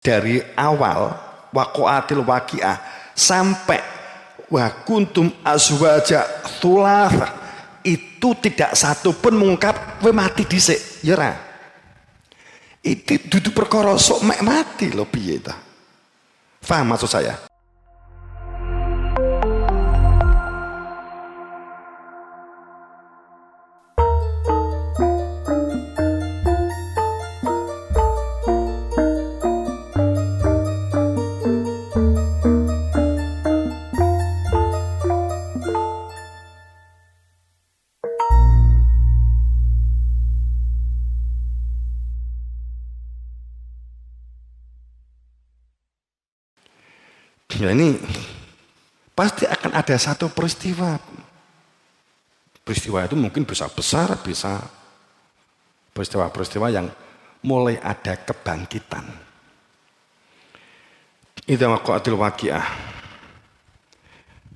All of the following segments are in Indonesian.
dari awal waqa'atil waqi'ah sampai wa kuntum azwaja thulatha itu tidak satu pun mengungkap we mati dhisik ya ora. Itu duduk perkara sok mek mati lho piye ta. Paham maksud saya? Ya ini pasti akan ada satu peristiwa. Peristiwa itu mungkin bisa besar, bisa peristiwa-peristiwa yang mulai ada kebangkitan. Idza waqa'atil waqi'ah.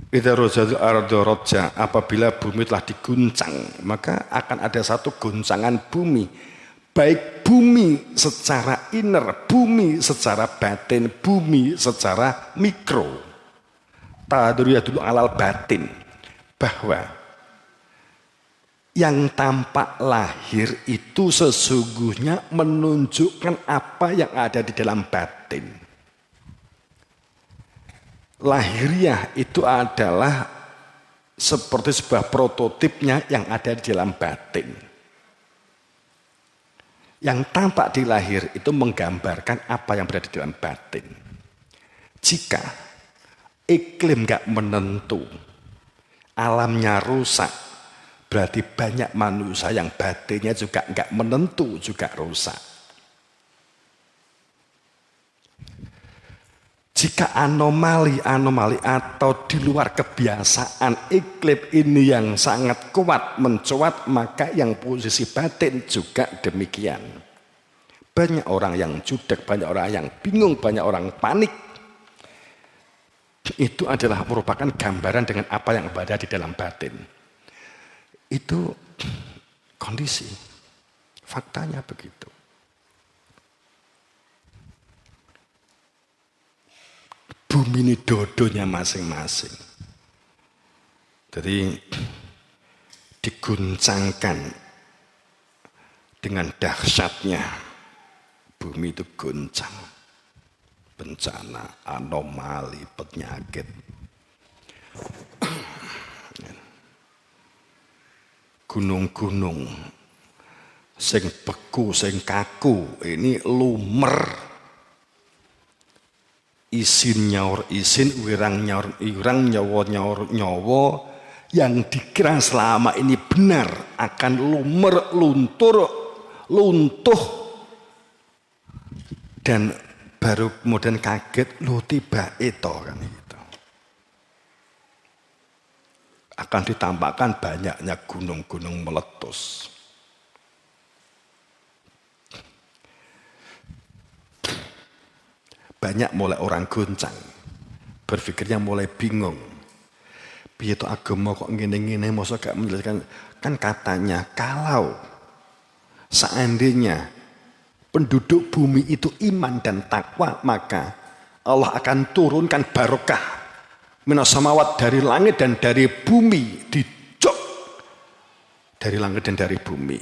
Idza rojatil ardu raj'a, apabila bumi telah diguncang, maka akan ada satu guncangan bumi. Baik bumi secara inner, bumi secara batin, bumi secara mikro. Tadriyadul alal batin. Bahwa yang tampak lahir itu sesungguhnya menunjukkan apa yang ada di dalam batin. Lahiriah itu adalah seperti sebuah prototipnya yang ada di dalam batin. Yang tampak di lahir itu menggambarkan apa yang berada di dalam batin. Jika iklim gak menentu, alamnya rusak, berarti banyak manusia yang batinnya juga gak menentu, juga rusak. Jika anomali atau di luar kebiasaan iklim ini yang sangat kuat mencuat, maka yang posisi batin juga demikian. Banyak orang yang jutek, banyak orang yang bingung, banyak orang panik. Itu adalah merupakan gambaran dengan apa yang berada di dalam batin. Itu kondisi, faktanya begitu. Bumi ini dodonya masing-masing. Jadi diguncangkan dengan dahsyatnya bumi itu goncang. Bencana, anomali, penyakit. Gunung-gunung sing beku, sing kaku, ini lumer. Isin nyaur isin, wirang nyaur wirang, nyawa nyaur nyawa, yang dikira selama ini benar akan lumer, luntuh, dan baru kemudian kaget, lu tiba itu kan itu. Akan ditambahkan banyaknya gunung-gunung meletus. Banyak mulai orang goncang, berpikirnya mulai bingung. Piye to agama kok ngene-ngene, masa gak menjelaskan. Kan katanya kalau seandainya penduduk bumi itu iman dan takwa, maka Allah akan turunkan barokah minas samawat, dari langit dan dari bumi, dicok dari langit dan dari bumi.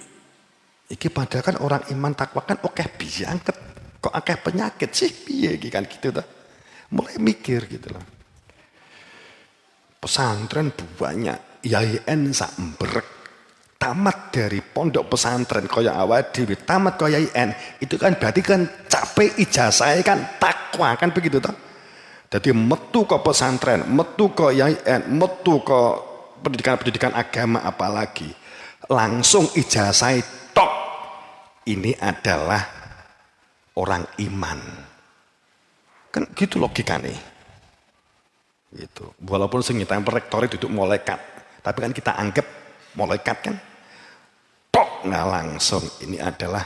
Iki padahal kan orang iman takwa kan oke biangket. Kok akeh penyakit sih piye kan gitu ta. Mulai mikir gitu loh. Pesantren banyak, YIN sak embrek. Tamat dari pondok pesantren kaya awake dhewe, tamat kaya YIN, itu kan berarti kan capek ijazah kan takwa kan begitu ta. Jadi metu ke pesantren, metu ke YIN, metu ke pendidikan agama apalagi. Langsung ijazah tok. Ini adalah orang iman. Kan gitu logikanya. Gitu. Walaupun sing nyiptain rektor itu malaikat, tapi kan kita anggap malaikat kan tok nggak langsung. Ini adalah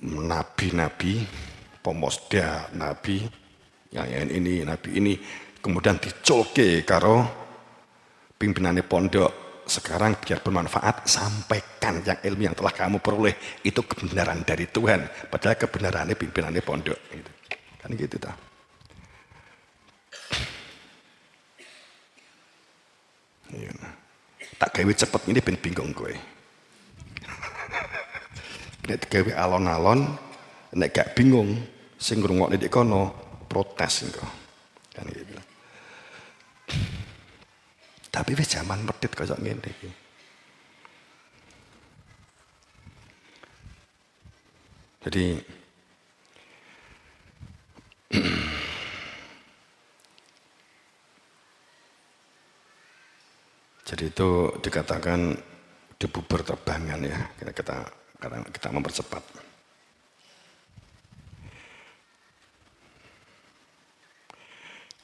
nabi-nabi, pomosda nabi, yang ini nabi ini kemudian dicolke karo pimpinane pondok sekarang biar bermanfaat, sampaikan yang ilmu yang telah kamu peroleh itu kebenaran dari Tuhan, padahal kebenarannya pimpinannya pondok gitu. Kan gitu toh. Iya. Tak gawe cepet ini ben bingung kowe. Nek gawe alon-alon, nek gak bingung, sing ngrungokne nek kono protes engko. Kan gitu. Tapi wis zaman medhit kaya ngene iki. Jadi itu dikatakan debu berterbangan ya, kita mempercepat.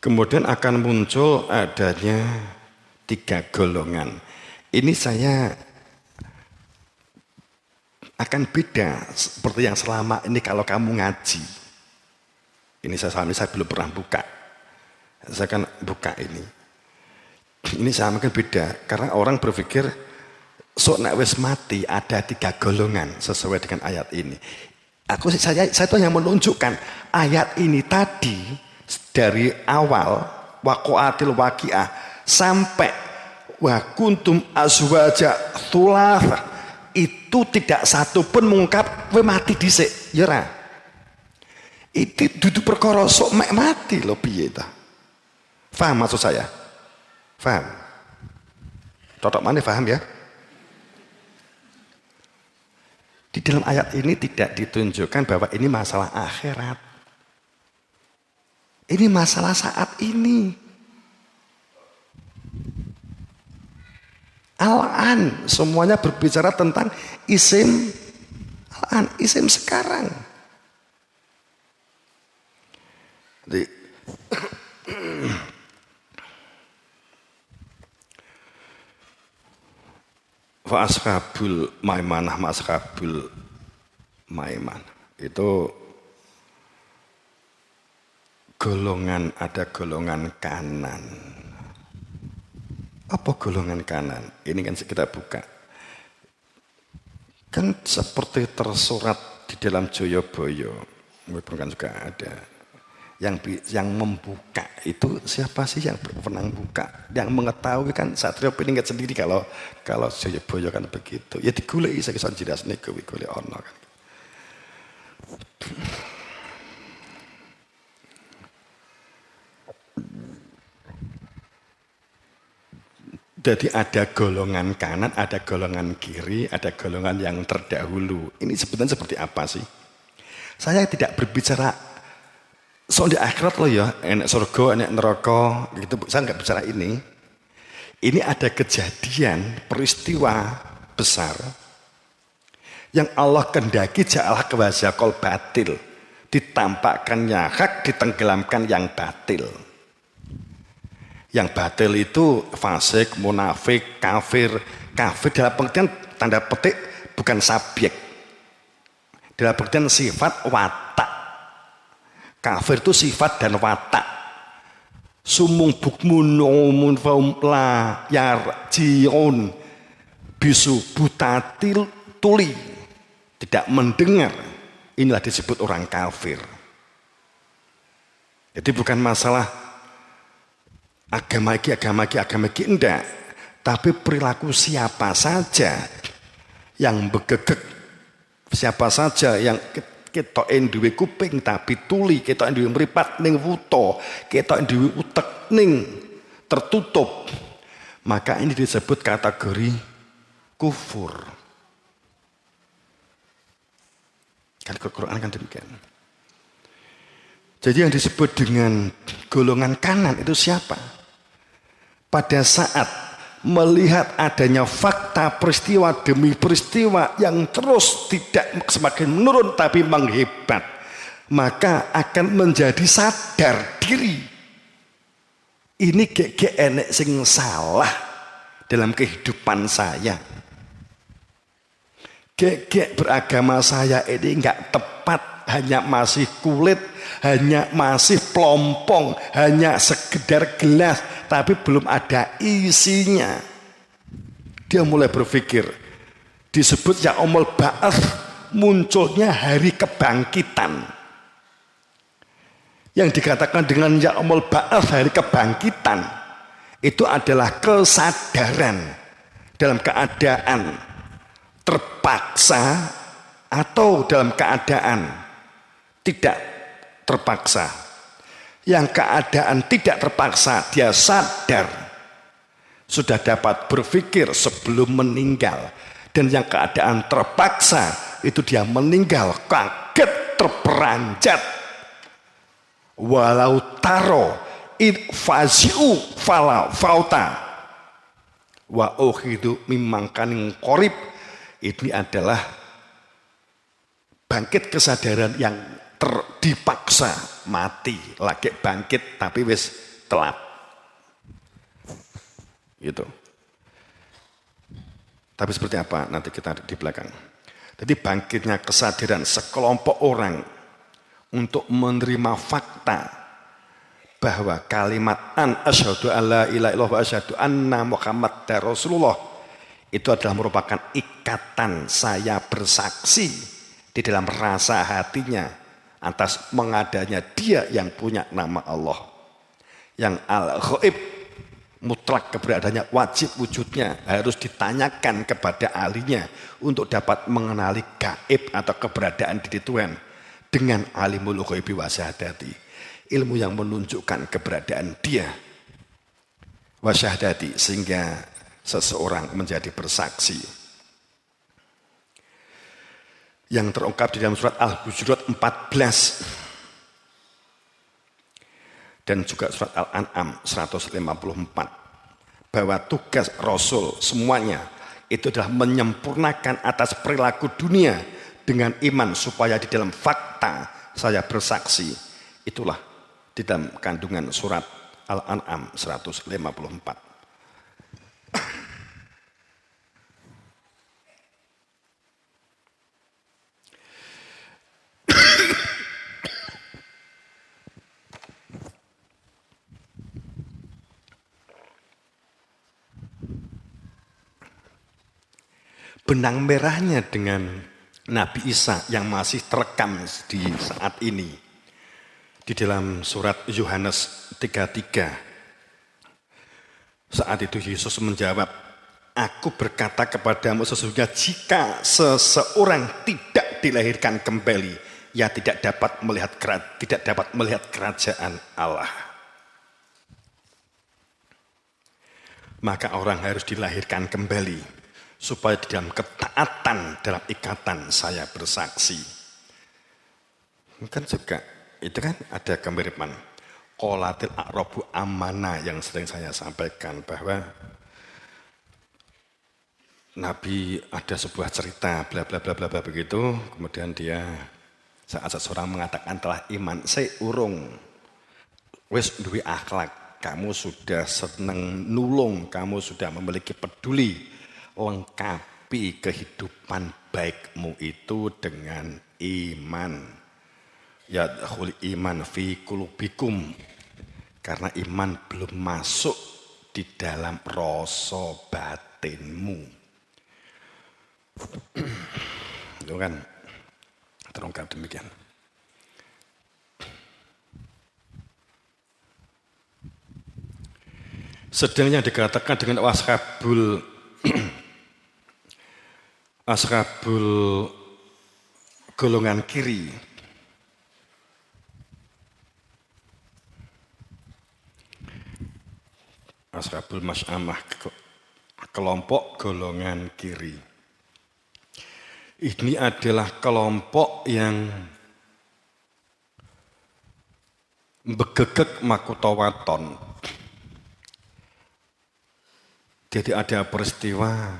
Kemudian akan muncul adanya 3 golongan. Ini saya akan beda seperti yang selama ini kalau kamu ngaji. Ini saya belum pernah buka. Saya akan buka ini. Ini sama kan beda karena orang berpikir sok nek wis mati ada 3 golongan sesuai dengan ayat ini. Saya tuh yang menunjukkan ayat ini tadi dari awal waqa'atil waqi'ah sampai wa kuntum azwaja thulatha itu tidak satu pun mengungkap we mati dhisik ya ora. Itu dudu perkara sok mek mati lho piye ta. Paham maksud saya? Paham? Totok mana paham ya? Di dalam ayat ini tidak ditunjukkan bahwa ini masalah akhirat. Ini masalah saat ini. Al-an, semuanya berbicara tentang isim al-an, isim sekarang. Jadi, fa ashabul maimanah ma ashabul maiman itu golongan, ada golongan kanan. Apa golongan kanan? Ini kan kita buka. Kan seperti tersurat di dalam Joyoboyo. Kan juga ada. Yang membuka itu siapa sih yang pernah buka? Yang mengetahui kan Satrio Piningkat sendiri kalau Joyoboyo kan begitu. Ya digulai saya kisah jelas nih golek ono kan. Jadi ada golongan kanan, ada golongan kiri, ada golongan yang terdahulu. Ini sebenarnya seperti apa sih? Saya tidak berbicara soal di akhirat loh ya, enak surga, enak neraka, gitu. Saya nggak bicara ini. Ini ada kejadian, peristiwa besar yang Allah kendaki ja'alah kewazakol batil. Ditampakkannya hak, ditenggelamkan yang batil. Yang batil itu fasik, munafik, kafir. Kafir dalam pengertian tanda petik bukan subjek. Dalam pengertian sifat watak. Kafir itu sifat dan watak. Sumung bukmun umun faum la yarjiun bisu butatil tuli. Tidak mendengar. Inilah disebut orang kafir. Jadi bukan masalah agama iki enggak, tapi perilaku siapa saja yang begegek, siapa saja yang ketok duwe kuping tapi tuli, ketok duwe mripat ning wuta, ketok duwe utek ning tertutup, maka ini disebut kategori kufur. Kan Al-Quran kan demikian. Jadi yang disebut dengan golongan kanan itu siapa? Pada saat melihat adanya fakta peristiwa demi peristiwa yang terus tidak semakin menurun tapi menghebat, maka akan menjadi sadar diri. Ini gek enek sing salah dalam kehidupan saya. Gek beragama saya ini enggak tepat, hanya masih kulit, hanya masih pelompong, hanya sekedar gelas, tapi belum ada isinya. Dia mulai berpikir, disebut yaumul ba'ats, munculnya hari kebangkitan. Yang dikatakan dengan yaumul ba'ats, hari kebangkitan, itu adalah kesadaran dalam keadaan terpaksa atau dalam keadaan tidak terpaksa. Yang keadaan tidak terpaksa, dia sadar sudah dapat berpikir sebelum meninggal. Dan yang keadaan terpaksa itu dia meninggal kaget, terperanjat. Walau taro id fazi'u fala fauta wa ukhidu mimangkaning korib. Ini adalah bangkit kesadaran yang dipaksa mati, lagi bangkit tapi wis telat. Gitu. Tapi seperti apa nanti kita di belakang. Jadi bangkitnya kesadaran sekelompok orang untuk menerima fakta bahwa kalimat an asyhadu alla ilaha illallah wa asyhadu anna muhammadar rasulullah itu adalah merupakan ikatan saya bersaksi di dalam rasa hatinya atas mengadanya dia yang punya nama Allah, yang al-ghaib, mutlak keberadaannya, wajib wujudnya, harus ditanyakan kepada ahlinya untuk dapat mengenali gaib atau keberadaan diri Tuhan dengan alimul ghaibi wa syahadati, ilmu yang menunjukkan keberadaan dia wa syahadati, sehingga seseorang menjadi bersaksi. Yang terungkap di dalam surat Al-Hujurat 14 dan juga surat Al-An'am 154, bahwa tugas Rasul semuanya itu adalah menyempurnakan atas perilaku dunia dengan iman, supaya di dalam fakta saya bersaksi. Itulah di dalam kandungan surat Al-An'am 154. Benang merahnya dengan Nabi Isa yang masih terekam di saat ini di dalam surat Yohanes 3:3. Saat itu Yesus menjawab, aku berkata kepadamu sesungguhnya jika seseorang tidak dilahirkan kembali, ia tidak dapat melihat kerajaan Allah. Maka orang harus dilahirkan kembali supaya di dalam ketaatan dalam ikatan saya bersaksi. Kan juga itu kan ada kemiripan qolatil a'rabu amanah yang sering saya sampaikan, bahwa Nabi ada sebuah cerita bla bla bla bla begitu, kemudian dia saat seseorang mengatakan telah iman, saya urung wis duwe akhlak, kamu sudah seneng nulung, kamu sudah memiliki peduli, lengkapi kehidupan baikmu itu dengan iman. Yadkhul iman fi qulubikum, karena iman belum masuk di dalam rasa batinmu. Itu kan terungkap demikian. Sedang yang dikatakan dengan ashabul golongan kiri, ashabul masyamah, kelompok golongan kiri. Ini adalah kelompok yang begegek makutawaton. Jadi ada peristiwa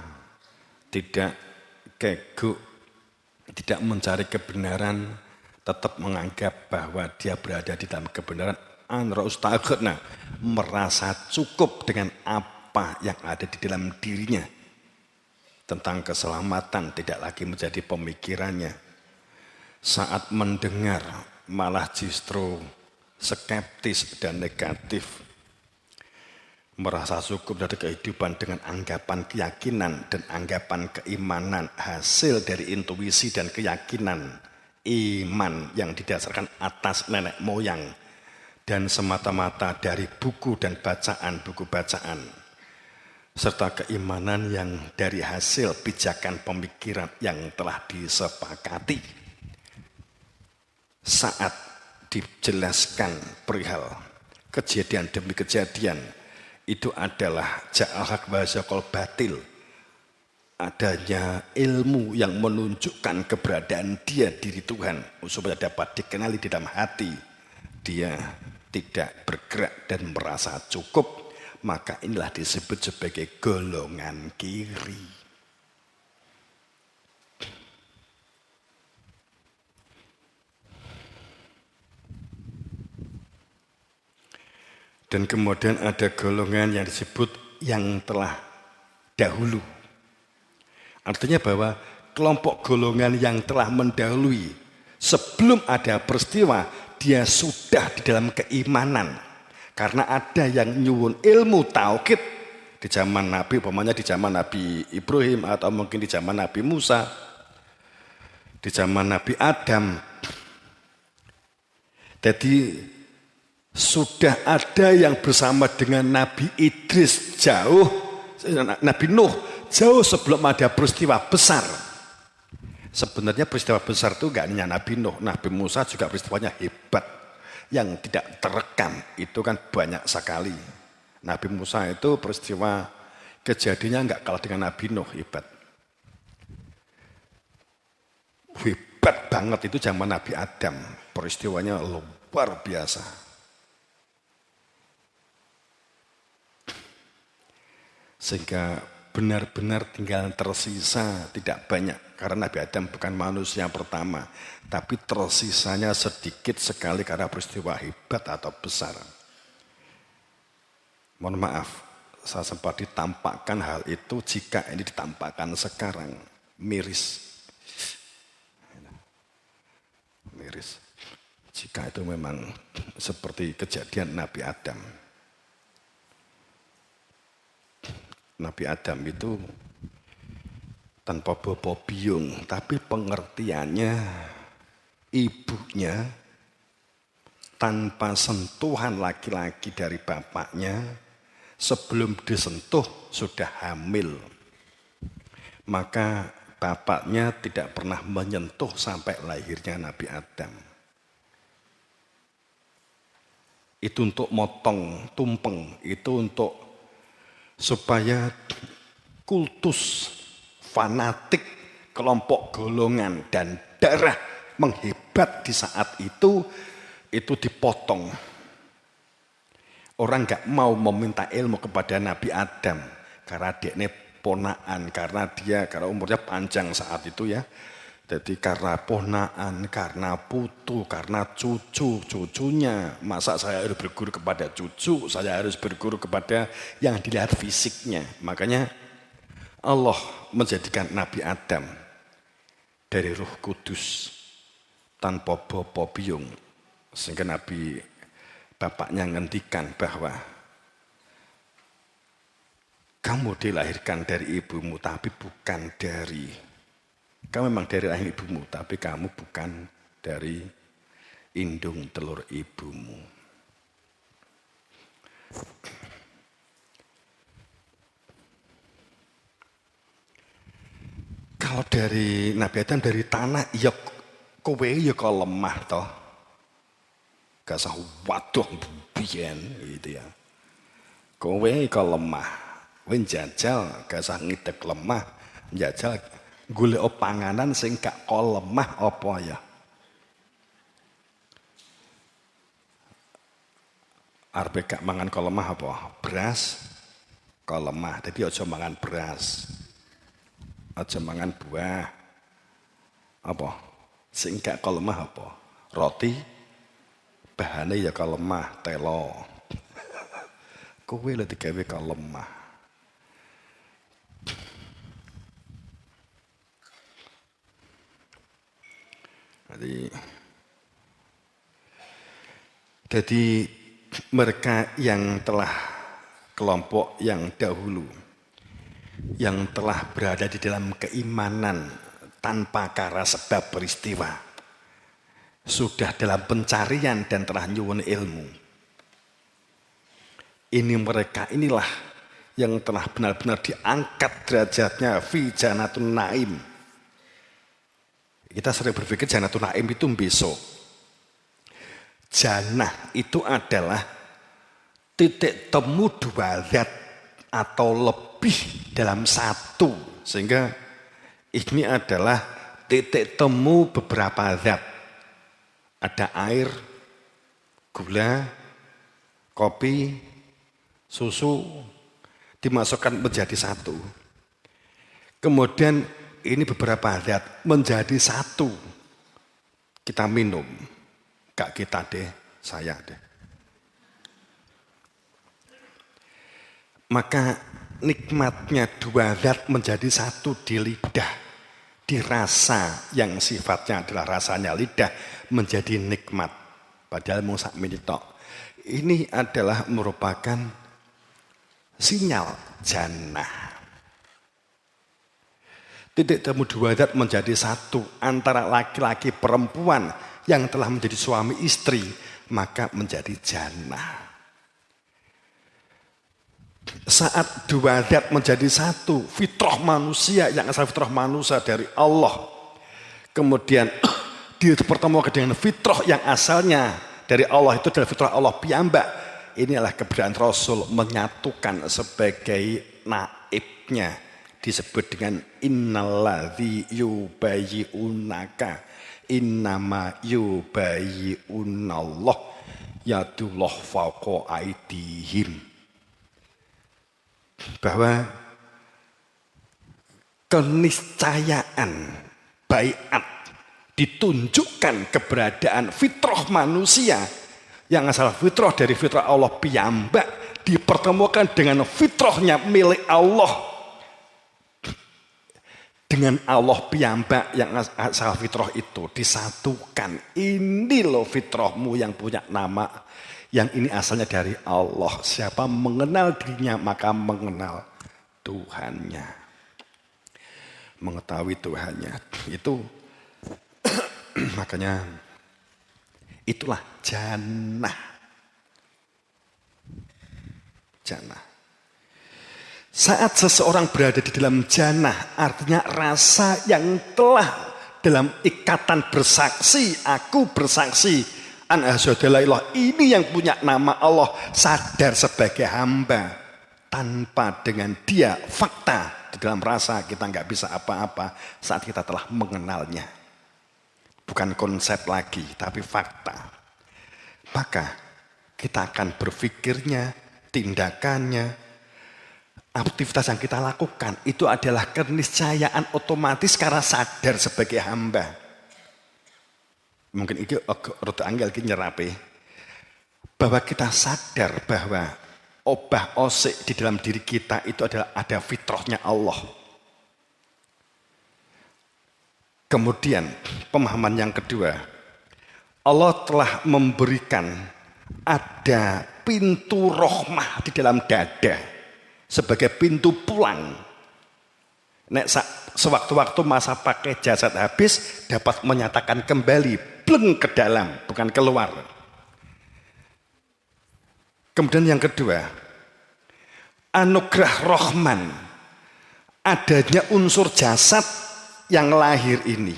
tidak keguk, tidak mencari kebenaran, tetap menganggap bahwa dia berada di dalam kebenaran, merasa cukup dengan apa yang ada di dalam dirinya. Tentang keselamatan tidak lagi menjadi pemikirannya. Saat mendengar malah justru skeptis dan negatif. merasa cukup dari kehidupan dengan anggapan keyakinan dan anggapan keimanan hasil dari intuisi dan keyakinan iman yang didasarkan atas nenek moyang dan semata-mata dari buku dan buku bacaan serta keimanan yang dari hasil pijakan pemikiran yang telah disepakati saat dijelaskan perihal kejadian demi kejadian. Itu adalah ja'al haq wa zaqal batil. Adanya ilmu yang menunjukkan keberadaan dia diri Tuhan supaya dapat dikenali di dalam hati. Dia tidak bergerak dan merasa cukup, maka inilah disebut sebagai golongan kiri. Dan kemudian ada golongan yang disebut yang telah dahulu. Artinya bahwa kelompok golongan yang telah mendahului sebelum ada peristiwa dia sudah di dalam keimanan. Karena ada yang nyuwun ilmu tauhid di zaman Nabi, umpamanya di zaman Nabi Ibrahim atau mungkin di zaman Nabi Musa, di zaman Nabi Adam. Jadi sudah ada yang bersama dengan Nabi Idris jauh, Nabi Nuh jauh sebelum ada peristiwa besar. Sebenarnya peristiwa besar itu enggak hanya Nabi Nuh, Nabi Musa juga peristiwanya hebat. Yang tidak terekam itu kan banyak sekali. Nabi Musa itu peristiwa kejadiannya enggak kalah dengan Nabi Nuh, hebat. Hebat banget itu zaman Nabi Adam, peristiwanya luar biasa. Sehingga benar-benar tinggal tersisa tidak banyak. Karena Nabi Adam bukan manusia yang pertama. Tapi tersisanya sedikit sekali karena peristiwa hebat atau besar. Mohon maaf, saya sempat ditampakkan hal itu jika ini ditampakkan sekarang. Miris. Miris. Jika itu memang seperti kejadian Nabi Adam. Nabi Adam itu tanpa bobo biung, tapi pengertiannya ibunya tanpa sentuhan laki-laki dari bapaknya sebelum disentuh sudah hamil. Maka bapaknya tidak pernah menyentuh sampai lahirnya Nabi Adam. Itu untuk motong tumpeng, itu untuk supaya kultus fanatik kelompok golongan dan darah menghebat di saat itu dipotong. Orang nggak mau meminta ilmu kepada Nabi Adam karena dia ini ponaan, karena umurnya panjang saat itu ya. Jadi karena ponaan, karena putu, karena cucunya. Masa saya harus berguru kepada cucu, saya harus berguru kepada yang dilihat fisiknya. Makanya Allah menjadikan Nabi Adam dari Ruh Kudus tanpa bobo biung. Sehingga Nabi bapaknya ngendikan bahwa kamu dilahirkan dari ibumu tapi bukan dari kamu memang dari rahim ibumu, tapi kamu bukan dari indung telur ibumu. Kalau dari Nabi Adam dari tanah, ya kowe ya kok lemah toh. Gak usah waduh biyen gitu ya. Kowe kok lemah. Kowe njajal gak usah ngidek lemah, njajal golek panganan sing gak kok lemah apa ya. Arep gak mangan kok lemah apa? Beras kok lemah. Jadi aja mangan beras. Aja mangan buah. Apa? Sing gak kok lemah apa? Roti bahane ya kok lemah, telo. Kowe lho digawe kok lemah. Jadi mereka yang telah kelompok yang dahulu yang telah berada di dalam keimanan tanpa kara sebab peristiwa, sudah dalam pencarian dan telah nyuwun ilmu. Ini mereka inilah yang telah benar-benar diangkat derajatnya fi janatun naim. Kita sering berpikir janatun naim itu besok. Jannah itu adalah titik temu dua zat atau lebih dalam satu. Sehingga ini adalah titik temu beberapa zat. Ada air, gula, kopi, susu, dimasukkan menjadi satu. Kemudian ini beberapa zat menjadi satu. Kita minum. Gak kita deh, saya deh. Maka nikmatnya dua zat menjadi satu di lidah, di rasa yang sifatnya adalah rasanya lidah menjadi nikmat. Padahal mau sak minitok. Ini adalah merupakan sinyal jannah. Titik temu dua zat menjadi satu antara laki-laki perempuan yang telah menjadi suami istri, maka menjadi jannah. Saat dua zat menjadi satu, fitrah manusia yang asal fitrah manusia dari Allah, kemudian dipertemukan dengan fitrah yang asalnya dari Allah, itu adalah fitrah Allah piyambak. Inilah keberadaan Rasul menyatukan sebagai naibnya, disebut dengan innalladzi yubayyi'unaka innama yubayyi'unallah yadullah fawqa aydihim. Bahwa keniscayaan baiat ditunjukkan keberadaan fitrah manusia yang asal fitrah dari fitrah Allah piyambak dipertemukan dengan fitrahnya milik Allah. Dengan Allah piyambak yang asal fitrah itu disatukan. Ini loh fitrahmu yang punya nama. Yang ini asalnya dari Allah. Siapa mengenal dirinya maka mengenal Tuhannya. Mengetahui Tuhannya. Itu makanya itulah jannah. Jannah. Saat seseorang berada di dalam jannah, artinya rasa yang telah dalam ikatan bersaksi, aku bersaksi, an asyhadu ilah, ini yang punya nama Allah, sadar sebagai hamba, tanpa dengan dia fakta di dalam rasa kita nggak bisa apa-apa saat kita telah mengenalnya, bukan konsep lagi, tapi fakta. Maka kita akan berpikirnya, tindakannya, aktivitas yang kita lakukan itu adalah keniscayaan otomatis karena sadar sebagai hamba. Mungkin itu rada angel iki nyerape. Bahwa kita sadar bahwa obah osik di dalam diri kita itu adalah ada fitrahnya Allah. Kemudian pemahaman yang kedua, Allah telah memberikan ada pintu rahmah di dalam dada. Sebagai pintu pulang. Nek sewaktu-waktu masa pakai jasad habis dapat menyatakan kembali bleng ke dalam, bukan keluar. Kemudian yang kedua, anugerah Rahman, adanya unsur jasad yang lahir ini.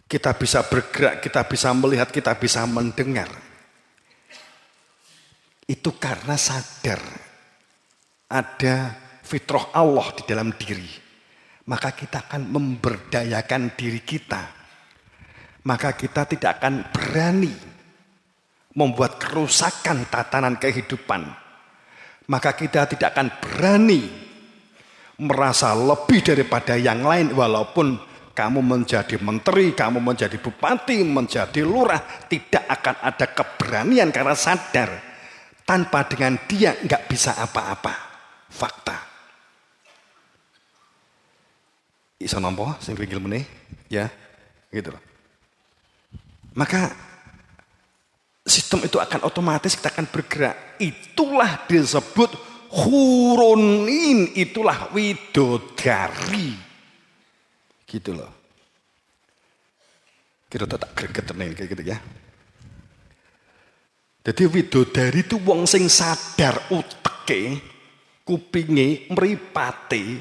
Kita bisa bergerak, kita bisa melihat, kita bisa mendengar. Itu karena sadar ada fitrah Allah di dalam diri. Maka kita akan memberdayakan diri kita. Maka kita tidak akan berani membuat kerusakan tatanan kehidupan. Maka kita tidak akan berani merasa lebih daripada yang lain. Walaupun kamu menjadi menteri, kamu menjadi bupati, menjadi lurah. Tidak akan ada keberanian karena sadar. Tanpa dengan dia nggak bisa apa-apa. Fakta. Iso nampa sing pinggil meneh, ya, gitu loh. Maka sistem itu akan otomatis kita akan bergerak. Itulah disebut hurunin, itulah widodari. Gitu loh. Kita tak gregetenin kayak gitu ya. Jadi widodari itu wong sing sadar uteke, kupinge, mripate,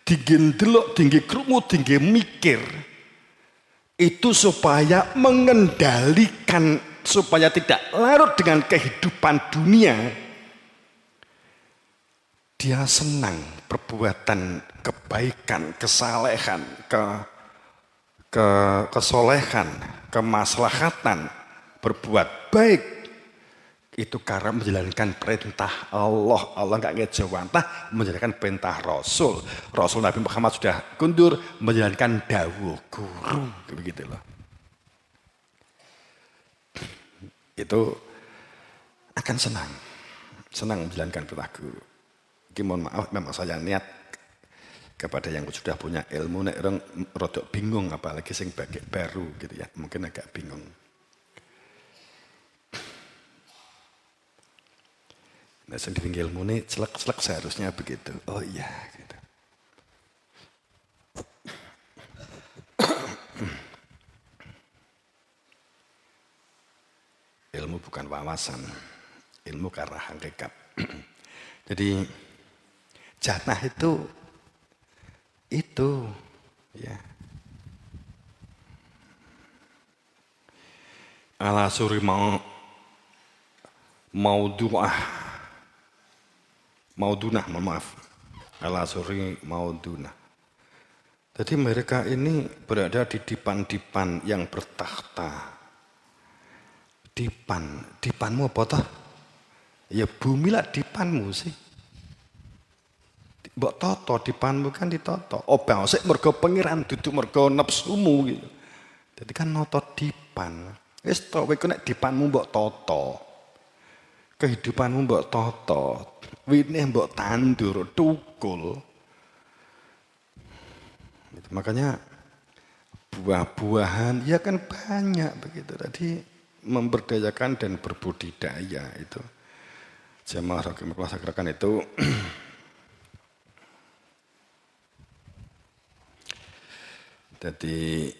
dingin delok, dingin krungu, dingin mikir. Itu supaya mengendalikan, supaya tidak larut dengan kehidupan dunia. Dia senang perbuatan kebaikan, kesalehan, kesolehan, kemaslahatan, berbuat baik. Itu karena menjalankan perintah Allah. Allah nggak ngejawantah, menjalankan perintah Rasul. Rasul Nabi Muhammad sudah kundur, menjalankan dawuh guru. Begitu loh. Itu akan senang menjalankan perintah guru. Mohon maaf, memang saya niat kepada yang sudah punya ilmu, nek orang rodok bingung, apalagi sing baru gitu ya, mungkin agak bingung. Nah, sendiri ilmu ini celek-celek seharusnya begitu. Oh iya, gitu. Ilmu bukan wawasan, ilmu karena hakikat. Jadi jannah itu ya. Ala suri maudunah, maaf. Ala suri maudunah. Jadi mereka ini berada di dipan-dipan yang bertakhta. Dipanmu apa toh? Ya bumi lah dipanmu sih. Mbok toto dipanmu kan ditoto. Obang sik mergo pengiran duduk mergo nepsumu gitu. Jadi kan noto dipan. Wis to kowe nek dipanmu mbok toto. Kehidupanmu mbok toto. Winih mbok tandur, tukul. Gitu. Makanya buah-buahan ya kan banyak begitu. Tadi memberdayakan dan berbudidaya itu. Jamaah rakyat itu jadi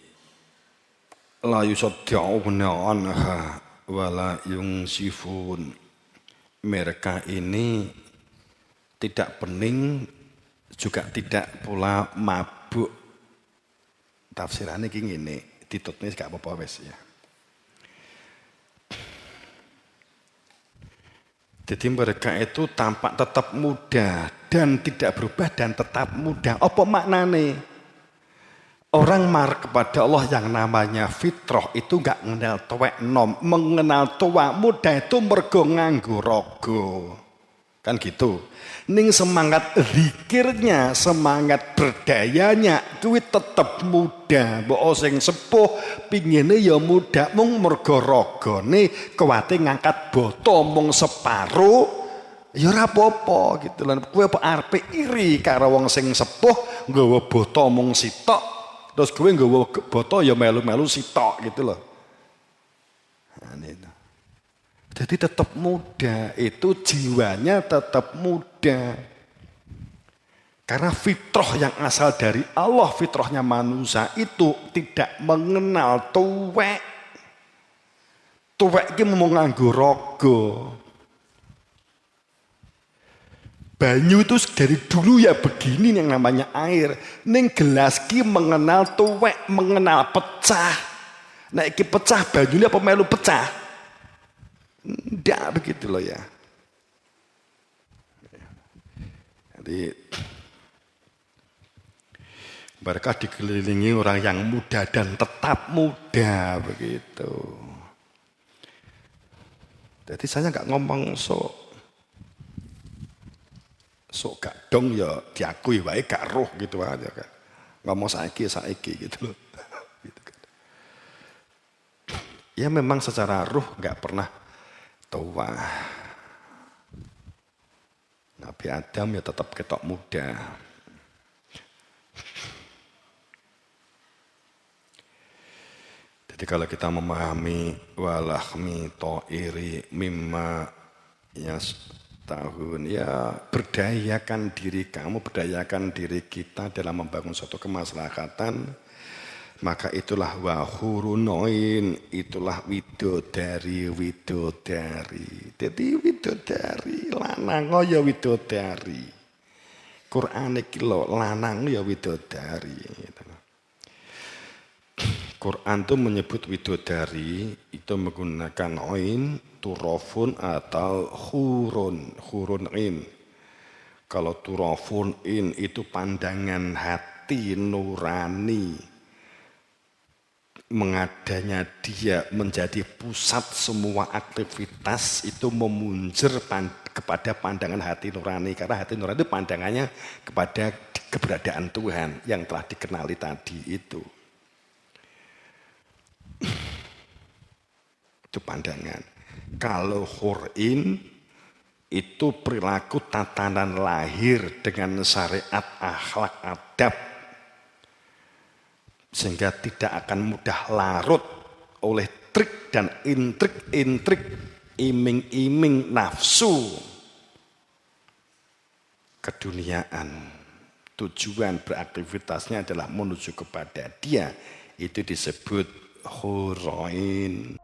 la yusaddi'una anha wala yungsifun. Mereka ini tidak pening juga tidak pula mabuk. Tafsirannya iki ngene, ditutne gak apa-apa wis ya. Jadi mereka itu tampak tetap muda dan tidak berubah dan tetap muda. Apa maknane? Orang marah kepada Allah yang namanya fitrah itu enggak mengenal tuwek nom, mengenal tua muda itu mergo nganggo raga. Kan gitu. Ning semangat zikirnya, semangat berdayanya kuwi tetep muda. Mbok sing sepuh pingine ya muda mung mergo ragane kuwate ngangkat boto mung separo ya ora apa-apa gitu lho. Kowe apa arepe iri karo wong sing sepuh nggawa boto mung sitok. Terus gue nggawa boto ya melu-melu sitok gitu loh. Nah, itu. Jadi tetap muda, itu jiwanya tetap muda. Karena fitrah yang asal dari Allah, fitrahnya manusia itu tidak mengenal tuwek. Tuwek iki mau nganggo raga. Banyu itu dari dulu ya begini yang namanya air. Ning gelas ki mengenal tuwek, mengenal pecah. Nah iki pecah banyunya apa melu pecah? Ndak begitu loh ya. Jadi mereka dikelilingi orang yang muda dan tetap muda begitu. Jadi saya nggak ngomong sok gak dong ya diakui wae gak roh gitu aja kan. Ngomong saiki gitu loh. Gitu kan. Ya memang secara roh gak pernah tua. Nabi Adam ya tetap ketok muda. Jadi Jadi kalau kita memahami walahmi to'iri mimma tahun, ya berdayakan diri kamu, berdayakan diri kita dalam membangun suatu kemaslahatan, maka itulah wahurunoin, itulah widodari. Jadi widodari, lanang ya widodari. Quran iki lho lanang ya widodari. Quran itu menyebut widodari itu menggunakan oin, turofun atau hurun in. Kalau turofun in itu pandangan hati nurani, mengadanya dia menjadi pusat semua aktivitas itu memunjer kepada pandangan hati nurani, karena hati nurani itu pandangannya kepada keberadaan Tuhan yang telah dikenali tadi itu. Itu pandangan. Kalau hurin itu perilaku tatanan lahir dengan syariat akhlak adab, sehingga tidak akan mudah larut oleh trik dan intrik, iming-iming nafsu keduniaan. Tujuan beraktivitasnya adalah menuju kepada dia, itu disebut hurain.